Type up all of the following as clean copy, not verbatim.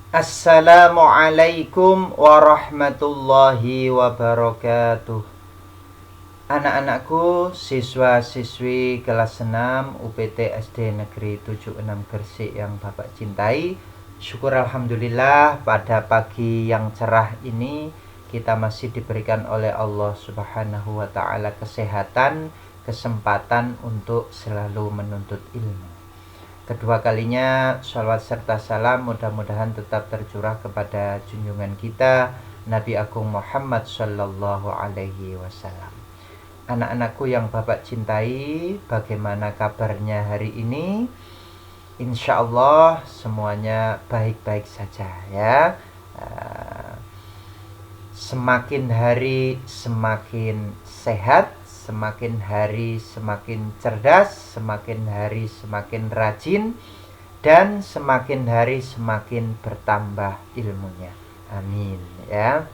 Assalamualaikum warahmatullahi wabarakatuh. Anak-anakku, siswa-siswi kelas 6 UPT SD Negeri 76 Gresik yang Bapak cintai, syukur alhamdulillah pada pagi yang cerah ini kita masih diberikan oleh Allah Subhanahu wa taala kesehatan, kesempatan untuk selalu menuntut ilmu. Kedua kalinya sholawat serta salam mudah-mudahan tetap tercurah kepada junjungan kita Nabi Agung Muhammad Sallallahu Alaihi Wasallam. Anak-anakku yang Bapak cintai, bagaimana kabarnya hari ini? Insya Allah semuanya baik-baik saja ya. Semakin hari semakin sehat, semakin hari semakin cerdas, semakin hari semakin rajin, dan semakin hari semakin bertambah ilmunya. Amin ya.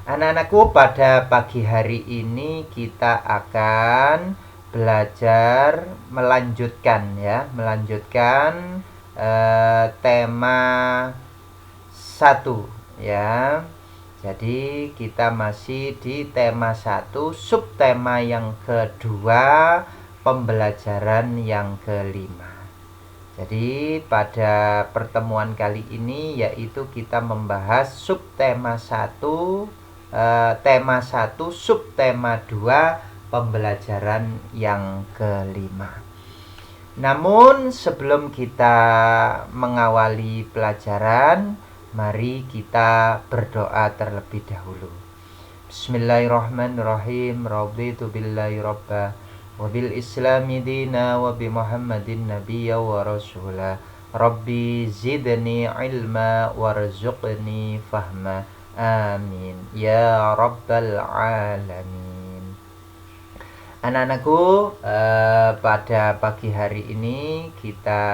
Anak-anakku, pada pagi hari ini kita akan belajar melanjutkan tema 1 ya. Jadi kita masih di tema 1, subtema yang kedua, pembelajaran yang kelima. Jadi pada pertemuan kali ini yaitu kita membahas subtema 1, tema 1, subtema 2, pembelajaran yang kelima. Namun sebelum kita mengawali pelajaran, mari kita berdoa terlebih dahulu. Bismillahirrahmanirrahim. Raditu billahi rabba wa bil islami dina wa bi Muhammadin nabiyya wa rasula. Rabbi zidni ilma warzuqni fahma. Amin ya rabbal alamin. Anak-anakku, pada pagi hari ini kita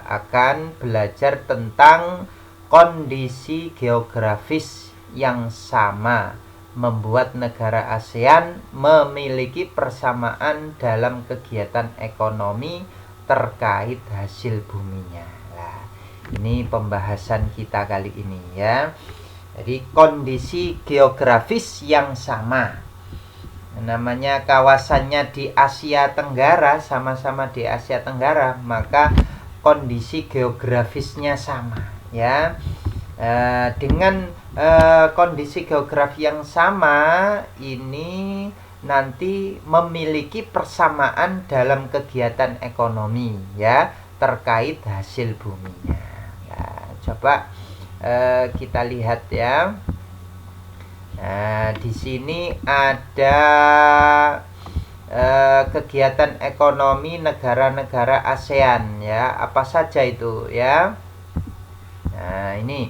akan belajar tentang kondisi geografis yang sama membuat negara ASEAN memiliki persamaan dalam kegiatan ekonomi terkait hasil buminya. Nah, ini pembahasan kita kali ini ya. Jadi kondisi geografis yang sama. Namanya kawasannya di Asia Tenggara, sama-sama di Asia Tenggara, maka kondisi geografisnya sama. Ya, dengan kondisi geografi yang sama ini nanti memiliki persamaan dalam kegiatan ekonomi ya terkait hasil buminya. Nah, coba kita lihat ya. Nah, di sini ada kegiatan ekonomi negara-negara ASEAN ya. Apa saja itu ya? Nah, ini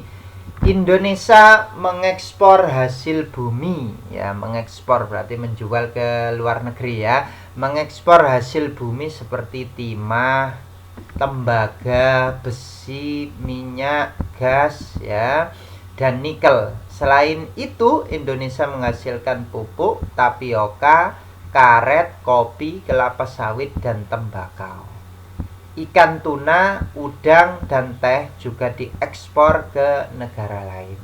Indonesia mengekspor hasil bumi ya, mengekspor berarti menjual ke luar negeri ya. Mengekspor hasil bumi seperti timah, tembaga, besi, minyak, gas ya, dan nikel. Selain itu, Indonesia menghasilkan pupuk, tapioka, karet, kopi, kelapa sawit, dan tembakau. Ikan tuna, udang, dan teh juga diekspor ke negara lain.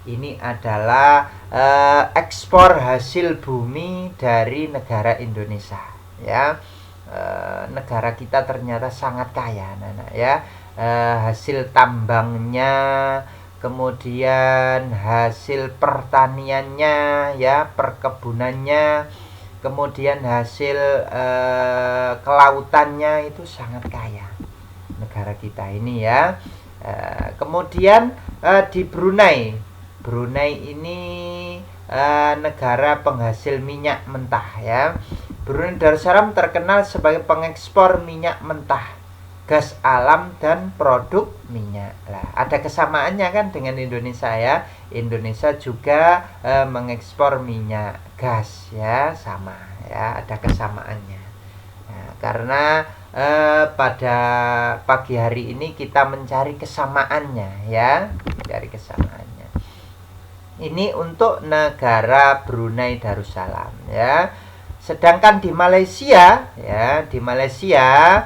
Ini adalah ekspor hasil bumi dari negara Indonesia ya. Negara kita ternyata sangat kaya anak-anak ya. Hasil tambangnya, kemudian hasil pertaniannya ya, perkebunannya, kemudian hasil kelautannya itu sangat kaya negara kita ini ya. Kemudian di Brunei ini negara penghasil minyak mentah ya. Brunei Darussalam terkenal sebagai pengekspor minyak mentah, gas alam, dan produk minyak. Lah, ada kesamaannya kan dengan Indonesia ya. Indonesia juga mengekspor minyak gas ya, sama ya, ada kesamaannya. Nah, karena pada pagi hari ini kita mencari kesamaannya ya, mencari kesamaannya. Ini untuk negara Brunei Darussalam ya. Sedangkan di Malaysia ya, di Malaysia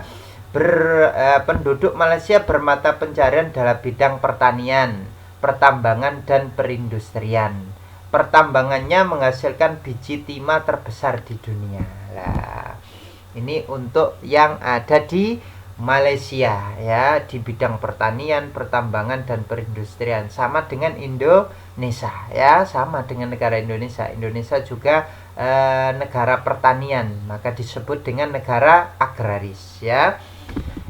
Penduduk Malaysia bermata pencaharian dalam bidang pertanian, pertambangan, dan perindustrian. Pertambangannya menghasilkan biji timah terbesar di dunia. Nah, ini untuk yang ada di Malaysia ya, di bidang pertanian, pertambangan, dan perindustrian. Sama dengan Indonesia ya, sama dengan negara Indonesia. Indonesia juga negara pertanian, maka disebut dengan negara agraris ya.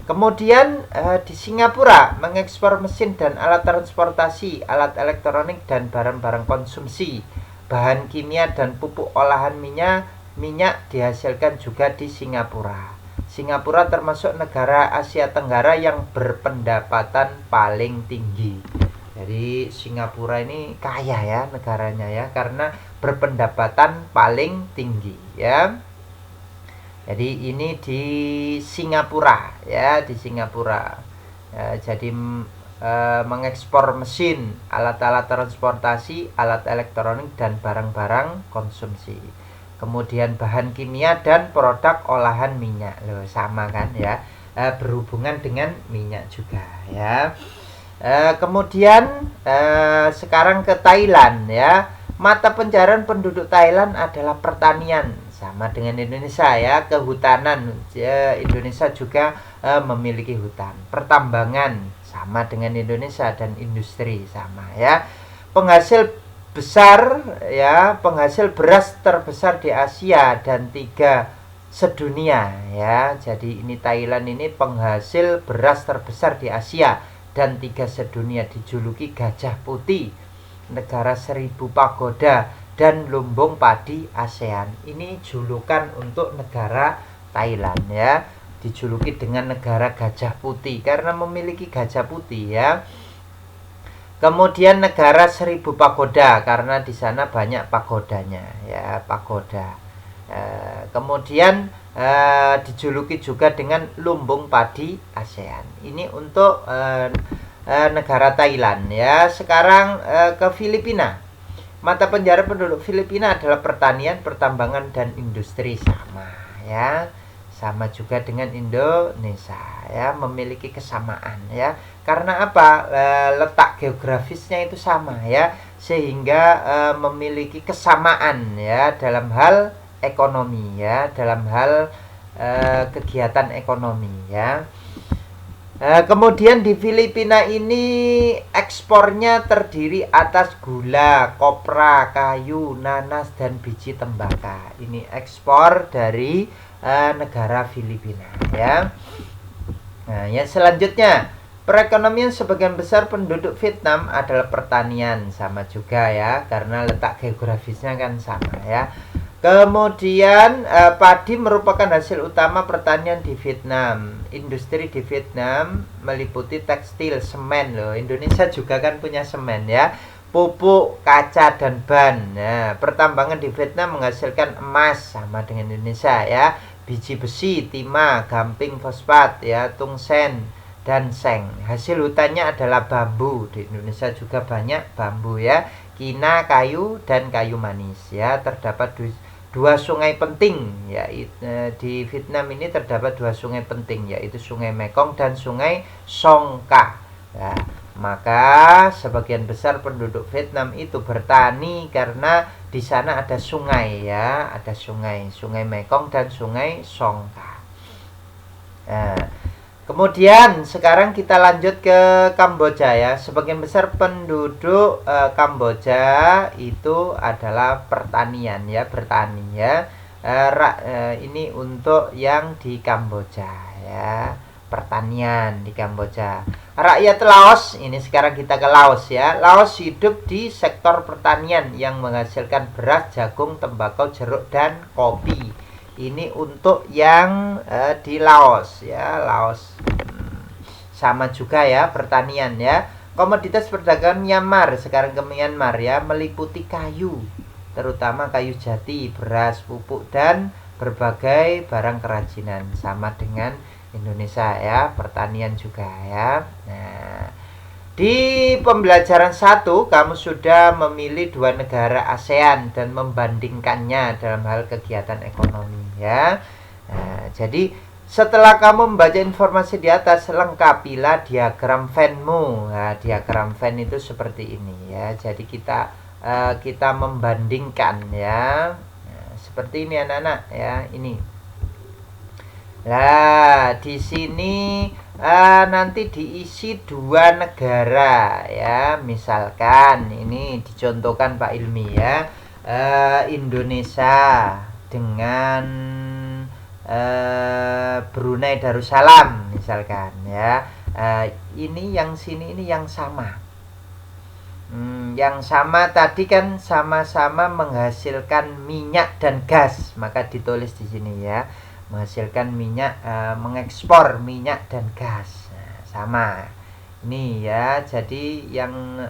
Kemudian di Singapura mengekspor mesin dan alat transportasi, alat elektronik dan barang-barang konsumsi, bahan kimia dan pupuk olahan minyak dihasilkan juga di Singapura. Singapura termasuk negara Asia Tenggara yang berpendapatan paling tinggi. Jadi Singapura ini kaya ya negaranya ya, karena berpendapatan paling tinggi ya. Jadi ini di Singapura ya, di Singapura. Jadi mengekspor mesin, alat-alat transportasi, alat elektronik dan barang-barang konsumsi. Kemudian bahan kimia dan produk olahan minyak. Loh, sama kan ya. Berhubungan dengan minyak juga ya. Kemudian sekarang ke Thailand ya. Mata pencaharian penduduk Thailand adalah pertanian, sama dengan Indonesia ya. Kehutanan ya, Indonesia juga memiliki hutan. Pertambangan sama dengan Indonesia, dan industri sama ya. Penghasil besar ya, penghasil beras terbesar di Asia dan 3 sedunia ya. Jadi ini Thailand ini penghasil beras terbesar di Asia dan 3 sedunia, dijuluki gajah putih, negara 1000 pagoda, dan lumbung padi ASEAN. Ini julukan untuk negara Thailand ya, dijuluki dengan negara gajah putih karena memiliki gajah putih ya. Kemudian negara 1000 pagoda karena di sana banyak pagodanya ya, pagoda. Kemudian dijuluki juga dengan lumbung padi ASEAN. Ini untuk negara Thailand ya. Sekarang ke Filipina. Mata pencaharian penduduk Filipina adalah pertanian, pertambangan, dan industri, sama ya. Sama juga dengan Indonesia ya, memiliki kesamaan ya. Karena apa? Letak geografisnya itu sama ya, sehingga memiliki kesamaan ya dalam hal ekonomi ya, dalam hal kegiatan ekonomi ya. Kemudian di Filipina ini ekspornya terdiri atas gula, kopra, kayu, nanas, dan biji tembakau. Ini ekspor dari negara Filipina ya. Nah, yang selanjutnya, perekonomian sebagian besar penduduk Vietnam adalah pertanian, sama juga ya, karena letak geografisnya kan sama ya. Kemudian padi merupakan hasil utama pertanian di Vietnam. Industri di Vietnam meliputi tekstil, semen loh. Indonesia juga kan punya semen ya. Pupuk, kaca, dan ban. Nah, pertambangan di Vietnam menghasilkan emas, sama dengan Indonesia ya. Biji besi, timah, gamping fosfat ya, tungsten, dan seng. Hasil hutannya adalah bambu. Di Indonesia juga banyak bambu ya. Kina, kayu, dan kayu manis ya. Terdapat 2 sungai penting ya, di Vietnam ini terdapat 2 sungai penting, yaitu Sungai Mekong dan Sungai Songka. Nah, maka sebagian besar penduduk Vietnam itu bertani karena di sana ada sungai ya, ada sungai Mekong dan Sungai Songka. Nah, kemudian sekarang kita lanjut ke Kamboja ya. Sebagian besar penduduk Kamboja itu adalah pertanian ya, bertani ya. Ini untuk yang di Kamboja ya, pertanian di Kamboja. Rakyat Laos, ini sekarang kita ke Laos ya. Laos hidup di sektor pertanian yang menghasilkan beras, jagung, tembakau, jeruk, dan kopi. Ini untuk yang di Laos ya, Laos. Sama juga ya, pertanian ya. Komoditas perdagangan Myanmar, sekarang ke Myanmar ya, meliputi kayu, terutama kayu jati, beras, pupuk, dan berbagai barang kerajinan, sama dengan Indonesia ya, pertanian juga ya. Nah, di pembelajaran 1 kamu sudah memilih 2 negara ASEAN dan membandingkannya dalam hal kegiatan ekonomi ya. Nah, jadi Setelah kamu membaca informasi di atas, lengkapilah diagram Venn-mu. Nah, diagram Venn itu seperti ini ya. Jadi kita membandingkan ya. Nah, seperti ini anak-anak ya, ini. Nah, di sini nanti diisi 2 negara ya. Misalkan ini dicontohkan Pak Ilmi ya. Indonesia dengan Brunei Darussalam misalkan ya. Ini yang sini ini yang sama. Yang sama tadi kan sama-sama menghasilkan minyak dan gas, maka ditulis di sini ya, menghasilkan minyak, mengekspor minyak dan gas. Nah, sama ini ya. Jadi yang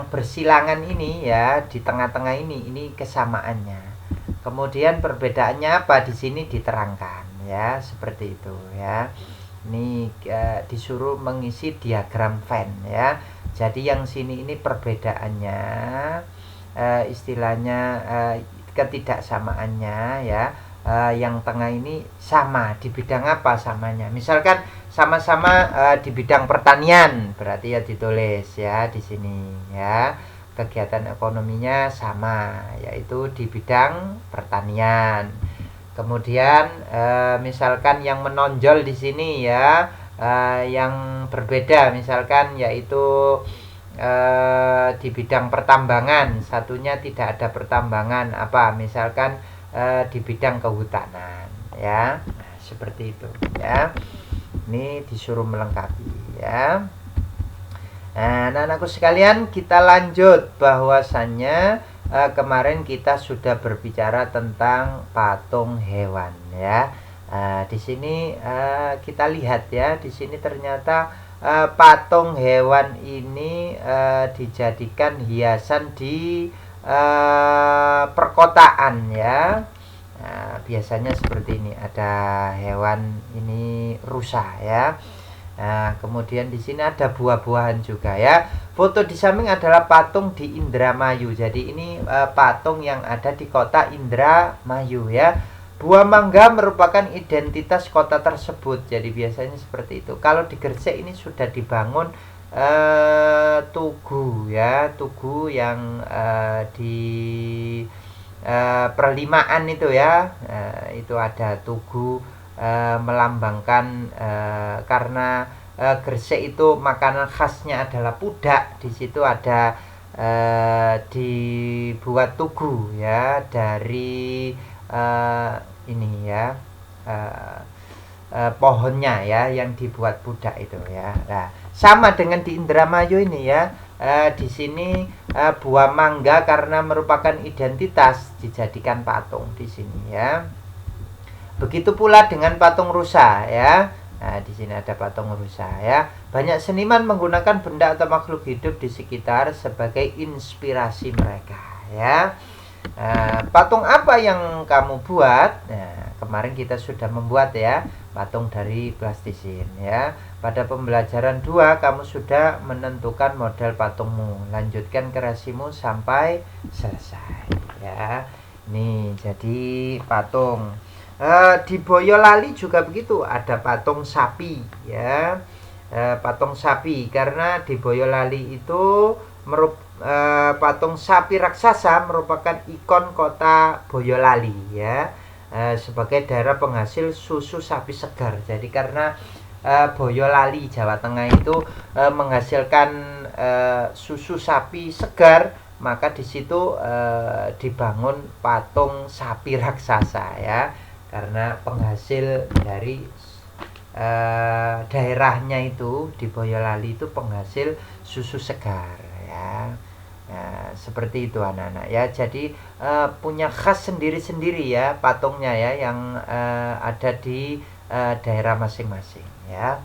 bersilangan ini ya, di tengah-tengah ini kesamaannya. Kemudian perbedaannya apa di sini diterangkan ya, seperti itu ya. Ini disuruh mengisi diagram Venn ya. Jadi yang sini ini perbedaannya, istilahnya ketidaksamaannya ya. Yang tengah ini sama di bidang apa samanya. Misalkan sama-sama di bidang pertanian, berarti ya ditulis ya di sini ya. Kegiatan ekonominya sama, yaitu di bidang pertanian. Kemudian misalkan yang menonjol di sini ya, yang berbeda misalkan yaitu di bidang pertambangan, satunya tidak ada pertambangan, apa misalkan di bidang kehutanan ya. Nah, seperti itu ya. Ini disuruh melengkapi ya. Nah, anak-anakku sekalian, kita lanjut bahwasannya kemarin kita sudah berbicara tentang patung hewan ya. Di sini kita lihat ya, di sini ternyata patung hewan ini dijadikan hiasan di perkotaan ya. Nah, biasanya seperti ini, ada hewan ini rusa ya. Nah, kemudian di sini ada buah-buahan juga ya. Foto di samping adalah patung di Indramayu. Jadi ini patung yang ada di kota Indramayu ya. Buah mangga merupakan identitas kota tersebut. Jadi biasanya seperti itu. Kalau di Gresik ini sudah dibangun tugu ya, tugu yang di perlimaan itu ya. Itu ada tugu melambangkan karena Gresik itu makanan khasnya adalah pudak. Di situ ada dibuat tugu ya dari ini ya, pohonnya ya yang dibuat pudak itu ya. Nah, sama dengan di Indramayu ini ya. Di sini buah mangga karena merupakan identitas dijadikan patung di sini ya. Begitu pula dengan patung rusa ya. Nah, di sini ada patung rusa ya. Banyak seniman menggunakan benda atau makhluk hidup di sekitar sebagai inspirasi mereka ya. Patung apa yang kamu buat? Nah, kemarin kita sudah membuat ya, patung dari plastisin ya. Pada pembelajaran 2 kamu sudah menentukan model patungmu. Lanjutkan kreasimu sampai selesai ya. Nih, jadi patung. Di Boyolali juga begitu, ada patung sapi ya. Patung sapi karena di Boyolali itu patung sapi raksasa merupakan ikon kota Boyolali ya, sebagai daerah penghasil susu sapi segar. Jadi karena Boyolali Jawa Tengah itu menghasilkan susu sapi segar, maka di situ dibangun patung sapi raksasa ya, karena penghasil dari daerahnya itu di Boyolali itu penghasil susu segar ya. Nah, seperti itu anak-anak ya. Jadi punya khas sendiri-sendiri ya patungnya ya, yang ada di daerah masing-masing ya.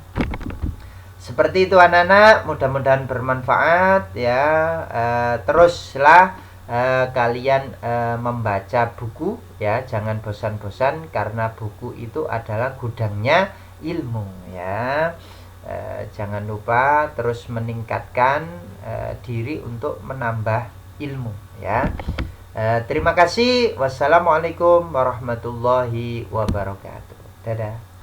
Seperti itu anak-anak, mudah-mudahan bermanfaat ya. Teruslah kalian membaca buku ya, jangan bosan-bosan karena buku itu adalah gudangnya ilmu ya. Jangan lupa terus meningkatkan diri untuk menambah ilmu ya. Terima kasih. Wassalamualaikum warahmatullahi wabarakatuh. Dadah.